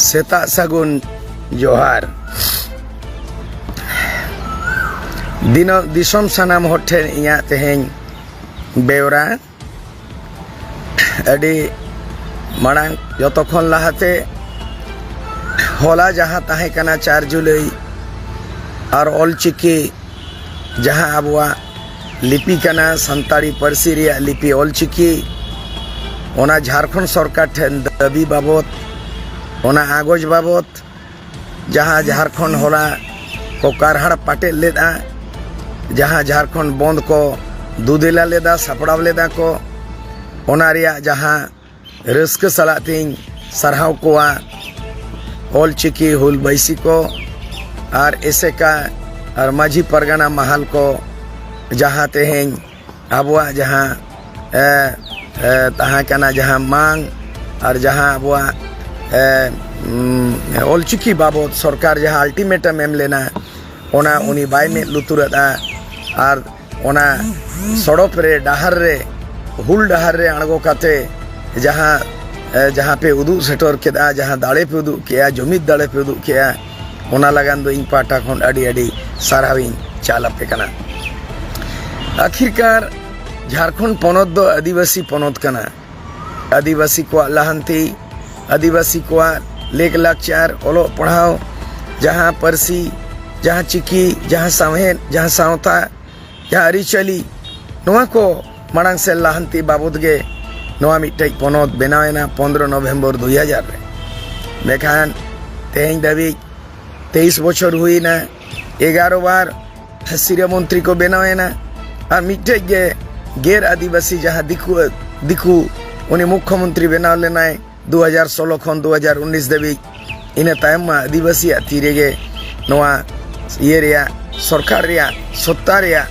सेता सगुन जोहार दिसम सानाम होठे इया तेहें बेवरा अडी मांग जतखन लाहाते होला जहाँ ताहे कना 4 जुलाई और ऑलचिकी जहाँ आबुआ लिपि कना संताड़ी पार्सी रिया लिपि ऑलचिकी ओना झारखंड सरकार ठेन दाबी बाबत ओना आगोज बाबत जहाँ झारखंड होला को कारहाड़ पाटे लेदा जहाँ झारखंड बंद को दुदेला लेदा सपड़ाव लेदा को ओना रिया जहाँ रस्क सलातीन सरहाव कोआ ऑलचिकी हुल बैसी को और एसेका और माझी परगना महल को जहाँ तेहें आबुआ जहाँ तहाँ कना जहाँ मांग और जहाँ आबुआ ऑलचिकी बाबत सरकार जहाँ अल्टीमेटम एम लेना ओना उनी बाय में लुतुरदा और ओना सड़क रे डहार रे हुल डहार रे अणगो काते जहाँ पे उदू सेटर केदा जहाँ दाड़े पे उदू किया जुमिद दाड़े पे उदू किया ओना लगान दो इन पाटा खन अडी अडी साराविन चालापे कना। आखिरकार झारखंड पनत दो आदिवासी पनत कना आदिवासी को लाहंती आदिवासी को लेक लाचार ओलो पढ़ाओ जहाँ पार्सी जहाँ चिकी जहाँ सावेन जहाँ सावता जहाँ अरिचली नोआ को मांग से लाहंती बाबद गे नोआ मिट्टई पनत बनावेना 15 नवेम्बर 2000 रे मेखान तेहें दाबी 23 बछर हुई ना 11 बार सिरिया मंत्री को बनावेना और मिट्टे गे गैर आदिवासी जहाँ दिखू उन्हें मुख्यमंत्री बनाव लेना 2016 खन 2019 देवी इन्हें तायम आदिवासी तीरे गे नोआ ये रिया सरकार रिया सत्ता रिया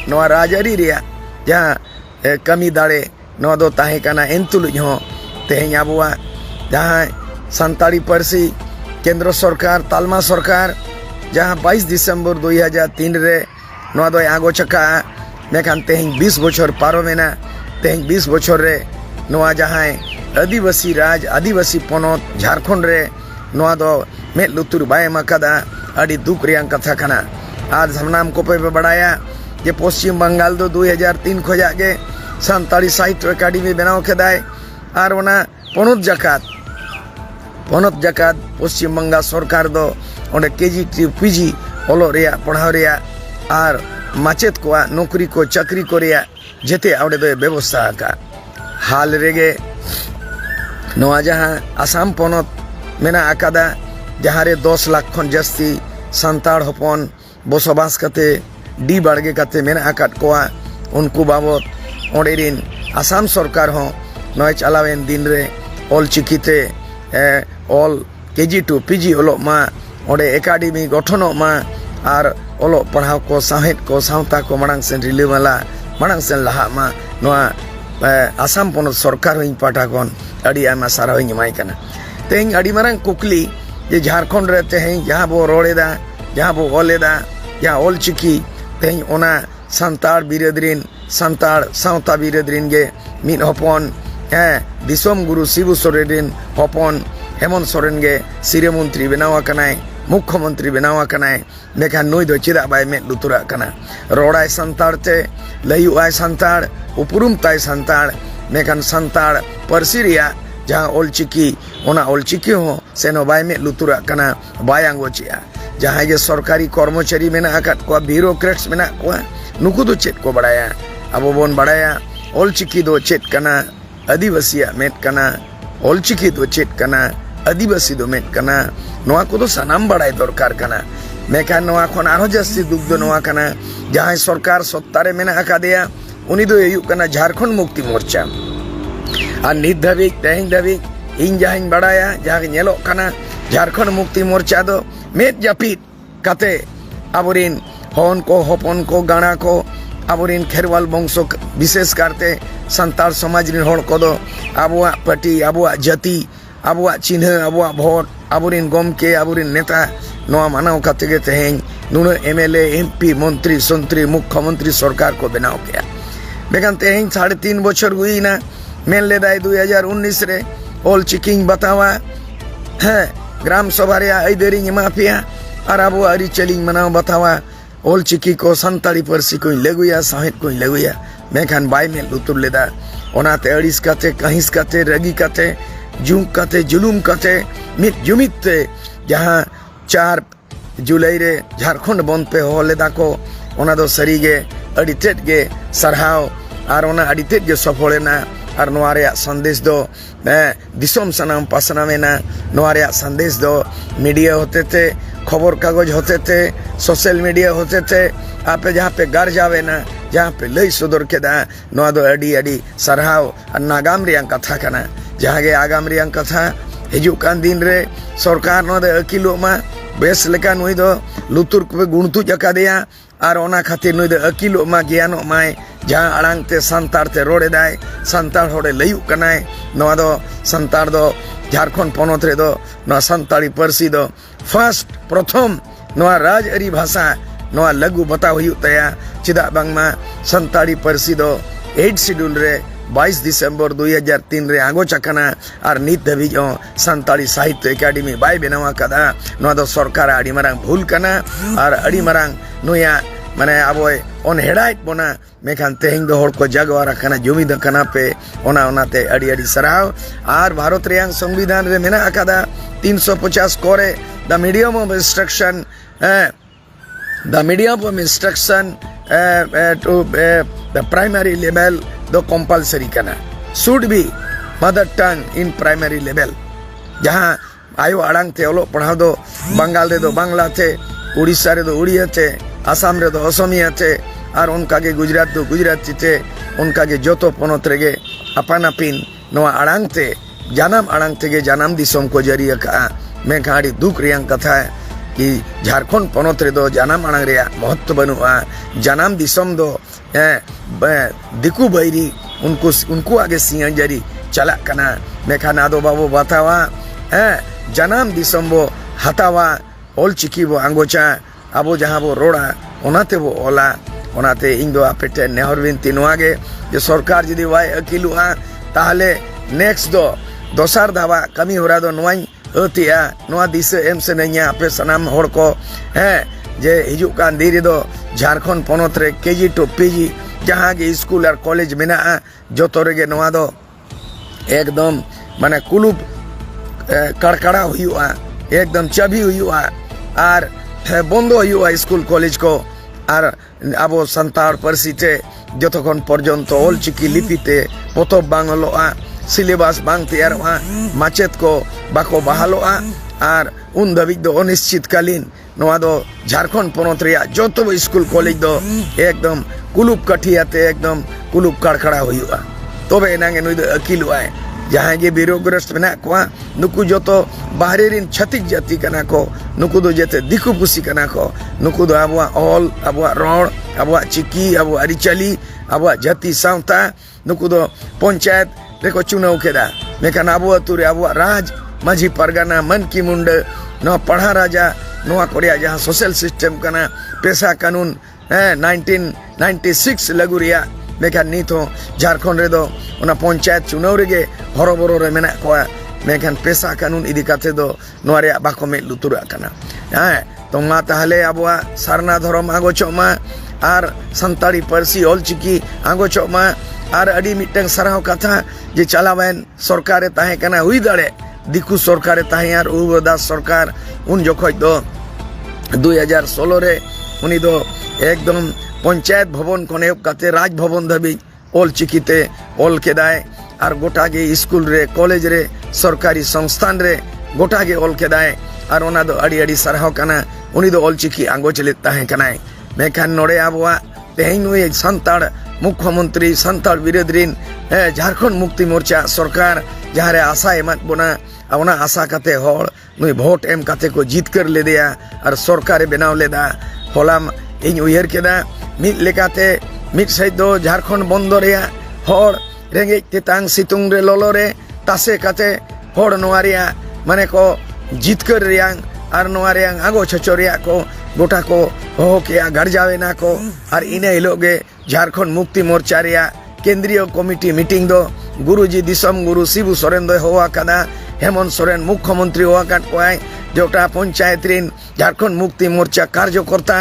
नोआ राजरी रिया जहाँ कमी दाड़े नोआ दो ताहे कना एंतुलुज हो तेहें आबुआ जहाँ संताड़ी पार्सी केंद्र सरकार तालमा सरकार जहाँ 22 दिसंबर 2003 रे नोआ दो आगो चका मेखान तेहें 20 बछर पारो मेना तेहें 20 बछर रे नोआ जहाँ आदिवासी राज आदिवासी पनत झारखंड रे नोआ दो में लुतुर बाय मकादा अड़ी दुख रिया कथा कना। आज हमनाम को पे बढ़ाया जे पश्चिम बंगाल दो 2003 खोजा गे संताड़ी साहित्य अकादमी बनाव केदाय और ओना पनत जकात पश्चिम बंगाल सरकार दो ओंडे केजी पीजी ओलो रिया पढ़ाव रिया और माचेत को नौकरी को चाकरी को रिया जेते आवड़े दो व्यवस्था का हाल रेगे नोआ जहाँ आसाम पनत मेना आकादा जहाँ रे 10 लाख खन जास्ती संताड़ हपन बसबास कते डी बाड़गे कते मेना आकाद कोआ उनको बाबत ओंडेरिन आसाम सरकार हो नय चलावेन दिन रे ऑलचिकीते ऑल केजी टू पीजी ओलो मा ओंडे एकाडेमी गठन मा और ओलो पढ़ाव को साहेद को सावता को मांग से रिलेवाला मांग से लहा मा नोआ आसाम पनत सरकार होई पाटा कोन अड़ी आमा सारा होई माय कना तेहें अड़ी मारंग कुकली जे झारखंड रे तेहें जहाँ बो रोड़ेदा जहाँ बो ओलेदा जहाँ ऑलचिकी तेहें ओना संताड़ बिरादरीन संताड़ सावता बिरादरीन गे मिन हपन दिसोम गुरु शिबू सोरेन हपन हेमंत सोरेन गे सिरे मंत्री बनावा कनाय मुख्यमंत्री बनावा कनाय मेखान नुई दो चेदा बाय में लुतुरा कना रोड़ाय संताड़ ते लयुआय संताड़ उपरुम ताय संताड़ मेखान संताड़ पार्सी रिया जहाँ ऑलचिकी ओना ऑलचिकी हो सेनो बाय में लुतुरा कना बाय आंगोचिया जहाँ ये सरकारी कर्मचारी मेना आकाद को ब्यूरोक्रेट्स मेना को नुकु दो चेत को बढ़ाया अब बोन बढ़ाया ऑलचिकी दो चेत कना आदिवासिया मेट कना ऑलचिकी दो चेत कना आदिवासी दो मेट कना नोआ को दो सनाम बढ़ाई दरकार कना मेखान नोआ खन आरो जास्ती दुख दो नोआ कना जहाँ सरकार सत्तारे मेना आकादेया उनी दो एयु कना झारखंड मुक्ति मोर्चा और नित धाबी तेहें धाबी इन जहाँ बढ़ाया जहाँ नेलो कना झारखंड मुक्ति मोर्चा दो मेट जापिद काते आबोरिन हन को हपन को गाणा को आबोरिन खेरवाल वंश विशेष करते संताल समाज रिन हड़ को दो आबुआ पार्टी आबुआ जाति आबुआ चिन्ह आबुआ भोट आबोरिन गमके आबोरिन नेता नोआ मानाव काते गे तेहें नुना एमएलए एमपी मंत्री संत्री मुख्यमंत्री सरकार को बनाव किया बेगान तेहें 3.5 बछर हुई ना मेन लेदाय 2019 रे ऑलचिकी बतावा है ग्राम सभा रे आईदारिंग एमा पेया और अब आरी चलिंग मनाव बतावा ओल चिकी को संताली परसी को लगुया साहित को लगुया मेखान बाय में लुतुर लेदा ओनाते अड़िस काते कहिस काते रगी काते जुम काते जुलुम काते मित जुमित जहां 4 जुलाई रे झारखंड बंद पे हो लेदा को ओना दो सरीगे अड़ितेट गे सरहाव और ओना अड़ितेट गे सफलेना और नोआ रे संदेश दो दिसोम सनाम पासनावेना नोआ रे संदेश दो मीडिया होते थे खबर कागज होते थे सोशल मीडिया होते थे आपे जहाँ पे घर जावे ना जहाँ पे लई सुदर के दा नोआ दो अड़ी अड़ी सरहाव और नागाम रियां कथा कना जहाँ गे आगाम रियां कथा हिजुक कान दिन रे सरकार नोआ दो अकिलो मा बेस लेका नुई दो लुतुर को गुणतु जका दिया और ओना खातिर नुई दो अकिलो मा ज्ञानो माय जहाँ अड़ांग ते संतार ते रोड़े दाय संतार होड़े लयुक कनाय नोआ दो संतार दो झारखंड पनोत रे दो नोआ संताली परसी दो फर्स्ट प्रथम नोआ राजआरी भाषा नोआ लघु बता हुई तया चिदा बांगमा संताली परसी दो 8 शेड्यूल रे 22 दिसंबर 2003 रे आगो चकना और नित धबी जो संताली साहित्य एकेडमी बाय बेनावा कदा नोआ दो सरकार आड़ी मरांग भूल कना और आड़ी मरांग नोया माने अब ओन हेडाइट बोना मेखान तेहिंग दो हर को जगवारा कना जुमिद कना पे ओना ओनाते अड़ी अड़ी सराव और भारत रियांग संविधान रे मेना अकादा 350 कोरे the medium of instruction to the primary level the compulsory kana should be mother tongue in primary level जहाँ आयो अड़ांग थे ओलो पढ़ा दो बंगाल रे दो बांग्ला थे उड़ीसा रे दो उड़िया थे आसाम रे दो असमिया थे और उनका के गुजरात दो गुजराती थे उनका के जोतो पनोत रेगे अपन अपिन नोआ अड़ांग थे जानम अड़ांग थे के जानम दिसोम को जरिया का मैं कहाड़ी दुख रियांग कथा है कि झारखंड पनोत रे दो जानम अड़ांग रिया महत्व बनुआ जानम दिसोम दो दिकु बैरी उनको आगे सिंह जरी चला कना मेखा नादो बाबू बतावा जानम दिसोम बो हतावा ओल चिकी बो आंगोचा अब जहाँ वो रोड़ा ओनाते वो ओला ओनाते इन दो आपेटे नेहर विनती नोआगे जो सरकार जदि वाई अकिलुआ ताहले नेक्स्ट दो दोसार धावा कमी हो रहा दो नोआई अतिया नोआ दिसे एम से नहीं आपे सनाम होड़ को है जे हिजुक कान धीरे दो झारखंड पनोत रे केजी टू पीजी जहाँ के स्कूल और कॉलेज मेना जो तोरेगे नोआ दो एकदम माने कुलुब कड़कड़ा हुआ एकदम चबी हुआ और बंद हुआ स्कूल कॉलेज को और अब संतार परसीते जतक्षण पर्यंत ओल चिकी लिपिते पतब बांग हलोआ सिलेबास बांग तैयारोआ माचेत को बाको बहालोआ और उन धाबिज दो अनिश्चितकालीन नोआ दो झारखंड पनोत रेया जतो स्कूल कॉलेज दो एकदम कुलुब कठियाते एकदम कुलुब कड़कड़ा हुआ तबे एनागे नुई दो अकिलुआ जहाँ के बिरोग्रस्त मेना कोआ नुकु जोतो बाहरे रिन छतिक जाति कना को नुकु दो जेते दिकु पुसी कना को नुकु दो आबुआ ऑल आबुआ रोड आबुआ चिकी आबुआ अरिचली आबुआ जाति सावता नुकु दो पंचायत रेको चुनाव केदा मेखान आबुआ तुरे आबुआ राज माझी परगना मन की मुंड नो पढ़ा राजा नोआ कोरिया जहाँ सोशल सिस्टम कना पेशा कानून 1996 लगु रिया मेखान नीत हो झारखंड रे दो उना पंचायत चुनाव रेगे हरोबरो रे मेना कोआ मेखान पेशा कानून इदी काते दो नोआ रे बाको में लुतुरा कना तो मा ताहले आबुआ सारना धर्म आगोचो मा आर संताली परसी ओल चिकी आगोचो मा आर अडी मिटंग सराव कथा जे चलावेन सरकारे ताहे कना हुई दाड़े दिकु सरकारे ताहे यार उदास सरकार उन जोखोज दो 2016 रे उनी दो एकदम पंचायत भवन कोने काते राज भवन धाबी ओल चिकीते ओल केदाय और गोटा के स्कूल रे कॉलेज रे सरकारी संस्थान रे गोटा के ओल केदाय और ओना दो अड़ी अड़ी सरहाव कना उनी दो ओल चिकी आंगो चले ताहे कनाय मेखान नोड़े आबुआ तेहिं नुई संताड़ मुख्यमंत्री संताड़ विरोधीन झारखंड मुक्ति मोर्चा सरकार जहाँ रे आशा एमत बोना ओना आशा काते होड़ नुई भोट एम काते को जीत कर ले दिया और सरकार बनाव लेदा होलाम इन उयर केदा मिट लेकाते मिट सहित दो झारखंड बंद रेया होड़ रेंगे तेतांग सितुंग रे लोलो रे तासे काते होड़ नोआ रेया माने को जीत कर रियांग और नोआ रेयांग आगो छचो रेया को गोटा को हो के घर जावे ना को और इने हिलोगे झारखंड मुक्ति मोर्चा रेया केंद्रीय कमिटी मीटिंग दो गुरुजी दिसम गुरु शिबू सोरेन दो होवा कदा हेमंत सोरेन मुख्यमंत्री होवाकाट कोआय जोटा पंचायत रिन झारखंड मुक्ति मोर्चा कार्यकर्ता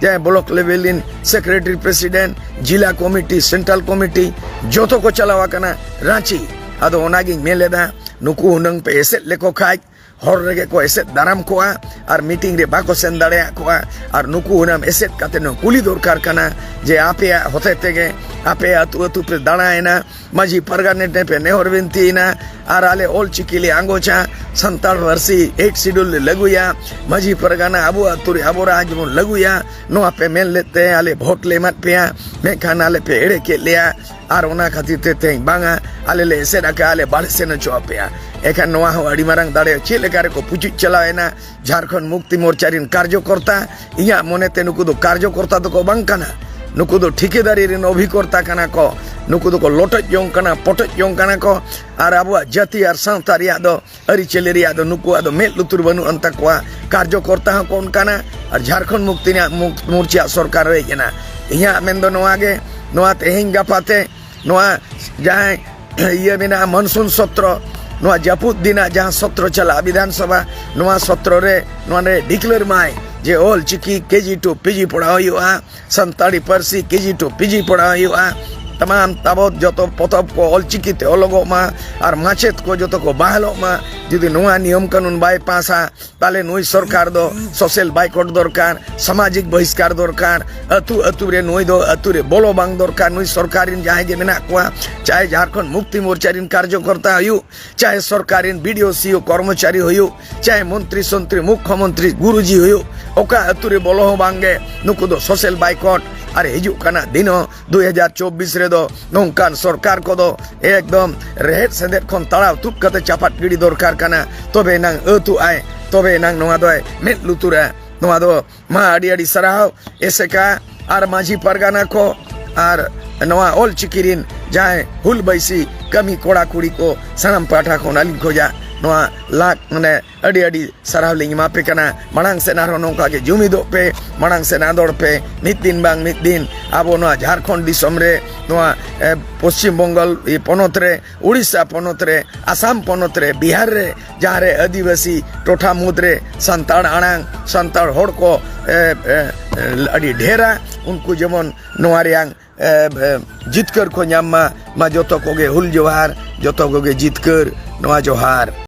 जय block level in secretary president जिला कमिटी सेंट्रल कमिटी जोतो को चलावा कना रांची आदो ओनागी मेलेदा नुकु हुनंग पे एसेट लेको खाय हर रेगे को एसेट दाराम कोआ और मीटिंग रे बाको सेन दाड़े कोआ और नुकु हुनम एसेट काते नो कुली दरकार कना जे आपे होते तेगे आपे अतु अतु पे दाड़ायना माजी परगाने पे नेहर विनतीना और आले ओल चिकिले आंगोचा संताल वर्षी 8 शेड्यूल लगुया माजी परगाना अबु अतुरे अबोराज मो लगुया नो आपे मेल लेते आले वोट ले मत पेया मे खाना ले पे एड़े के लिया और ओना खातिर ते ते बांगा आले ले एसेट आके आले बाड़े से न चोपेया एखान नोआ हो अड़ी मारांग दाड़े चेलेकारे को पुचि चलावेना झारखंड मुक्ति मोर्चा रिन कार्यकर्ता इया मोनेते नुकु दो कार्यकर्ता तो को बांग कना नुकु दो ठिकेदारी रिन अभिकर्ता कना को नुकु दो को लोटज जोंग कना पटज जोंग कना को और आबुआ जाति और सावता रिया दो अरिचेले रिया दो नुकु आदो मेल लुतुर बनु अंता कोआ कार्यकर्ता हो कोन कना और झारखंड मुक्ति मोर्चा सरकार रे केना इया मेन दो नोआगे नोआ तेहिं गापाते नोआ जहां ये बिना मनसून सत्र नोआ जापुद दिना जहां सत्र चला विधानसभा नोआ सत्र रे नोआ रे डिक्लेयर माय जे Ol Chiki KG to PG पढ़ा हुआ संताड़ी परसी केजी टू पीजी पढ़ा हुआ तमाम ताबत जो पतब को ऑल चिकी ते अलगो मा और माचेत को जो को बहालो मा जुदी नुआ नियम कानून बाय पासा ताले नुई सरकार दो सोशल बाइकआउट दरकार सामाजिक बहिष्कार दरकार अतु अतु रे नुई दो अतु रे बोलो बांग दरकार नुई सरकारिन जहां जे मेना कोआ चाहे झारखंड मुक्ति मोर्चा रिन कार्यकर्ता हयु चाहे सरकारिन बीडीओ सीओ कर्मचारी हयु चाहे मंत्री संत्री मुख्यमंत्री गुरुजी हयु ओका अतु रे बोलो बांगे नुकु दो सोशल बाइकआउट अरे हिजू कना दिनो 2024 रे दो नोंकान सरकार को दो एकदम रेहेट सेंदेट खन ताड़ाव तुप कते चापाट गिड़ी दरकार कना तबे नांग अतु आय तबे नांग नोआ दो मेट लुतुरा नोआ दो मा आड़ी आड़ी सराव एसेका आर माझी परगाना को आर नोआ ऑल चिकिरिन जाए हुल बैसी कमी कोड़ा कुड़ी को सनम पाठा को नाली खोजा नोआ लाख मने अड़ी अड़ी सराव लिंग मापे कना मनांग से नारो नोका के जुमिदो पे मनांग से नादोड़ पे मित दिन बांग मित दिन आबो नोआ झारखंड दिसम रे नोआ पश्चिम बंगाल पनत रे उड़ीसा पनत रे आसाम पनत रे बिहार रे जहाँ रे आदिवासी टोठा मुद रे संताड़ आणांग संताड़ होड़ को अड़ी ढेरा उनको जेमन नोआ रियांग जितकर को न्यामा मा जोतो कोगे हुल जोहार जोतो कोगे जितकर नोआ जोहार।